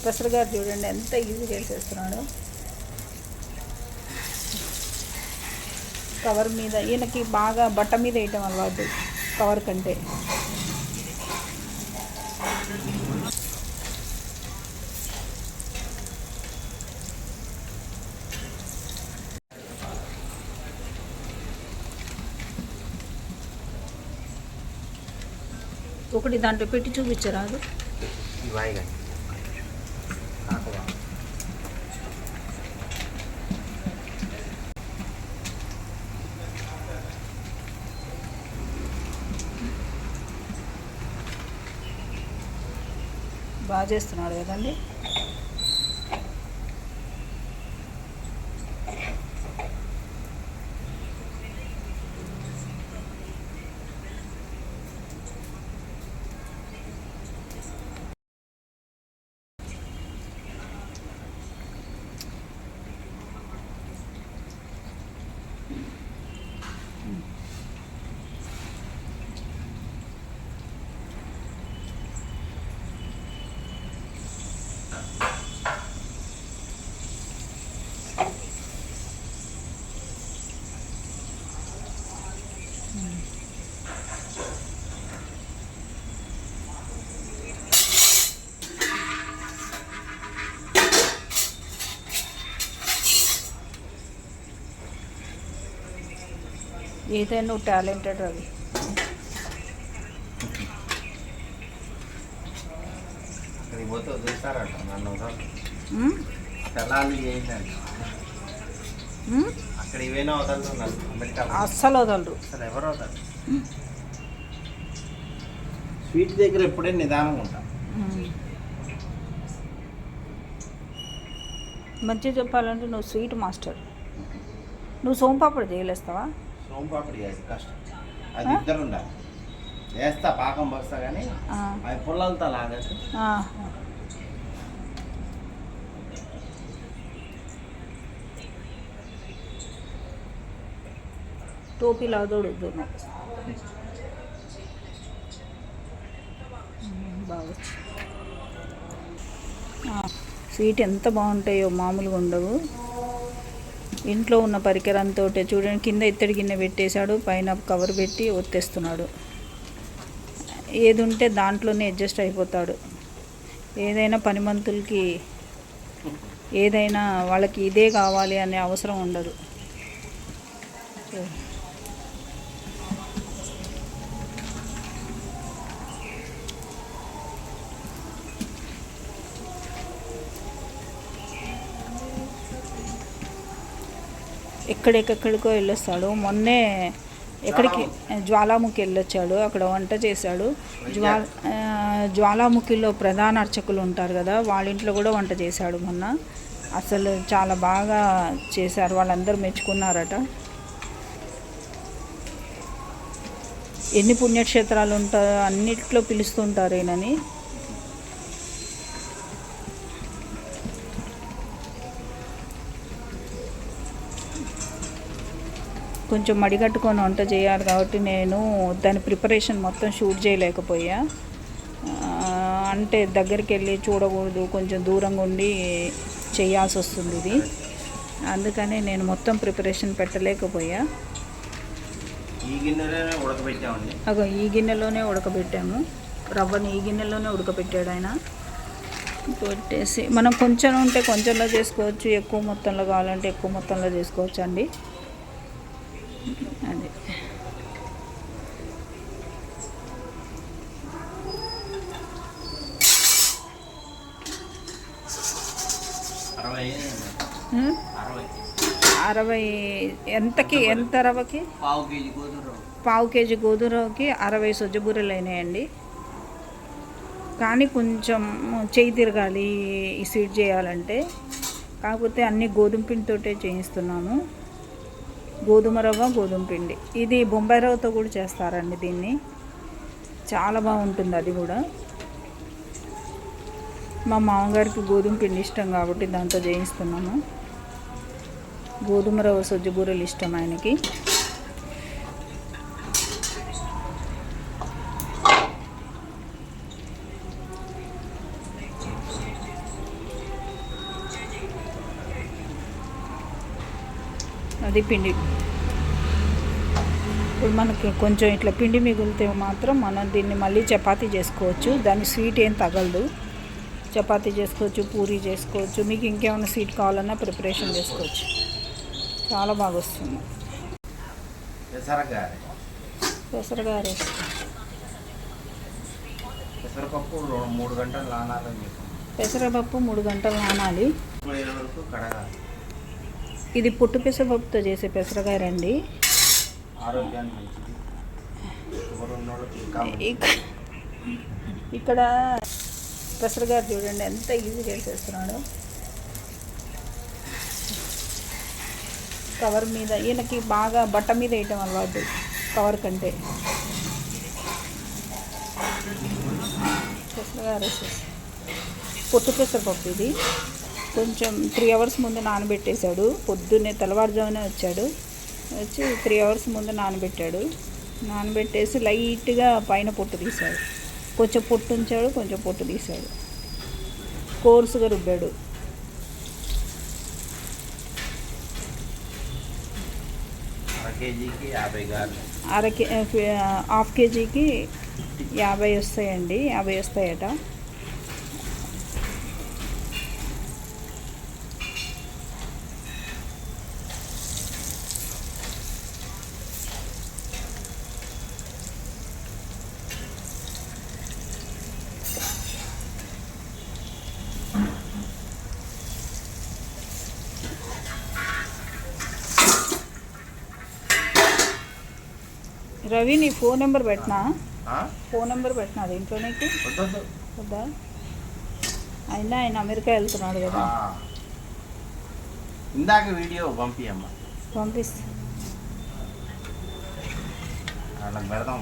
Professor గారు చూడండి ఎంత ఈజీగా వేసేస్తున్నాడు. కవర్ మీద ఈయనకి బాగా బట్ట మీద వేయటం అలవాటు కవర్ కంటే. ఒకటి దాంట్లో పెట్టి చూపించరాదు. బాగా చేస్తున్నాడు కదండి. ఏదైనా నువ్వు టాలెంటెడ్ రవి. అస్సలు వదలరు. స్వీట్ దగ్గర ఎప్పుడే నిదానం ఉంటాం. మంచిగా చెప్పాలంటే నువ్వు స్వీట్ మాస్టర్. నువ్వు సోంపాపడి చేయలేస్తావా? సోంపాపడి చేసి కష్టం. అది ఇద్దరు ఉండాలి. వేస్తా పాకం వస్తా కానీ అవి పుల్లలతో లాగట్టు. టోపీ లాదోడు బాగా స్వీట్ ఎంత బాగుంటాయో మామూలుగా ఉండవు. ఇంట్లో ఉన్న పరికరంతో చూడండి, కింద ఇత్తడి గిన్నె పెట్టేశాడు, పైన కవర్ పెట్టి ఒత్తేస్తున్నాడు. ఏది ఉంటే దాంట్లోనే అడ్జస్ట్ అయిపోతాడు. ఏదైనా పనిమంతులకి ఏదైనా వాళ్ళకి ఇదే కావాలి అనే అవసరం ఉండదు. ఎక్కడెక్కడికో వెళ్ళొస్తాడు. మొన్నే ఎక్కడికి జ్వాలాముఖి వెళ్ళొచ్చాడు, అక్కడ వంట చేశాడు. జ్వాలాముఖిలో ప్రధాన అర్చకులు ఉంటారు కదా, వాళ్ళ ఇంట్లో కూడా వంట చేశాడు మొన్న. అసలు చాలా బాగా చేశారు, వాళ్ళందరూ మెచ్చుకున్నారట. ఎన్ని పుణ్యక్షేత్రాలు ఉంటారో అన్నిట్లో పిలుస్తుంటారు ఈయనని. కొంచెం మడిగట్టుకొని వంట చేయాలి కాబట్టి నేను దాని ప్రిపరేషన్ మొత్తం షూట్ చేయలేకపోయా. అంటే దగ్గరికి వెళ్ళి చూడకూడదు, కొంచెం దూరంగా ఉండి చేయాల్సి వస్తుంది ఇది. అందుకని నేను మొత్తం ప్రిపరేషన్ పెట్టలేకపోయా. అగో ఈ గిన్నెలోనే ఉడకబెట్టాము, రవ్వని ఈ గిన్నెలోనే ఉడకబెట్టాడు ఆయన. పెట్టేసి మనం కొంచెం ఉంటే కొంచెంలో చేసుకోవచ్చు, ఎక్కువ మొత్తంలో కావాలంటే ఎక్కువ మొత్తంలో చేసుకోవచ్చు అండి. అది అరవై ఎంతకి? ఎంత రవ్వకి? పావు కేజీ గోధుమ రవ్వకి 60 సొజ్జబూరెలు అయినాయండి. కానీ కొంచెం చేయి తిరగాలి ఈ స్వీట్ చేయాలంటే. కాకపోతే అన్నీ గోధుమ పిండితోటే చేయిస్తున్నాము. గోధుమ రవ్వ, గోధుమ పిండి. ఇది బొంబాయి రవ్వతో కూడా చేస్తారండి దీన్ని, చాలా బాగుంటుంది అది కూడా. మా మామగారికి గోధుమ పిండి ఇష్టం కాబట్టి దాంతో చేయిస్తున్నాము. గోధుమ రవ్వ సొజ్జబూరెలు ఇష్టం ఆయనకి. అది పిండి. ఇప్పుడు మనకి కొంచెం ఇట్లా పిండి మిగిలితే మాత్రం మనం దీన్ని మళ్ళీ చపాతీ చేసుకోవచ్చు. దాని స్వీట్ ఏం తగలదు. చపాతీ చేసుకోవచ్చు, పూరీ చేసుకోవచ్చు, మీకు ఇంకేమైనా స్వీట్ కావాలన్నా ప్రిపరేషన్ చేసుకోవచ్చు. చాలా బాగా వస్తుంది. పెసరగారె. పెసరగారె పెసరపప్పు 3 గంటలు నానాలని చెప్పాను. పెసరపప్పు 3 గంటలు నానాలి. వరకు కడగాలి. ఇది పొట్టు పెసరపప్పుతో చేసే పెసరగారె అండి. ఆరోగ్యానికి మంచిది. షుగర్ ఉన్నోళ్ళకి ఇంకా ఇక్కడ పెసరగారె చూడండి ఎంత ఈజీగా చేసేస్తున్నాడు. కవర్ మీద, ఈయనకి బాగా బట్ట మీద వేయటం అలవాటు కవర్ కంటే. పెసరగారె పొట్టు పెసరపప్పు ఇది కొంచెం 3 అవర్స్ ముందు నానబెట్టేశాడు. పొద్దున్నే తెల్లవారుజామునే వచ్చి 3 అవర్స్ ముందు నానబెట్టేసి లైట్గా పైన పొట్టు తీశాడు. కొంచెం పొట్టు ఉంచాడు, కొంచెం పొట్టు తీశాడు. కోర్సుగా రుబ్బాడు. కేజీకి 50 గారెలు. హాఫ్ కేజీకి 50 వస్తాయండి. 50 వస్తాయట. రవి, నీ ఫోన్ నెంబర్ పెట్టినా దీంట్లో నీకు వద్దా? అయినా ఆయన అమెరికా వెళ్తున్నాడు కదా. ఇందాక వీడియో పంపిస్తా. వాళ్ళకి పెడదాం.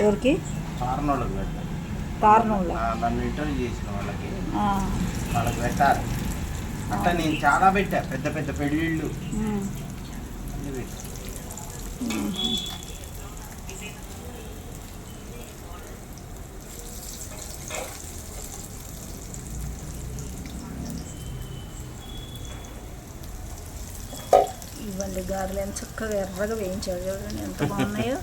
ఎవరికి? కారణోళ్ళకి పెడతాం. కారణోళ్ళ నన్ను ఇంటర్వ్యూ చేసిన వాళ్ళకి పెట్టాలి. అట్లా నేను చాలా పెట్టా. పెద్ద పెద్ద పెళ్ళిళ్ళు అన్నీ పెట్టా. ఇవ్వండి గారెలు ఎంత చక్కగా ఎర్రగా వేయించాడు. చూడండి ఎంత బాగున్నాయో.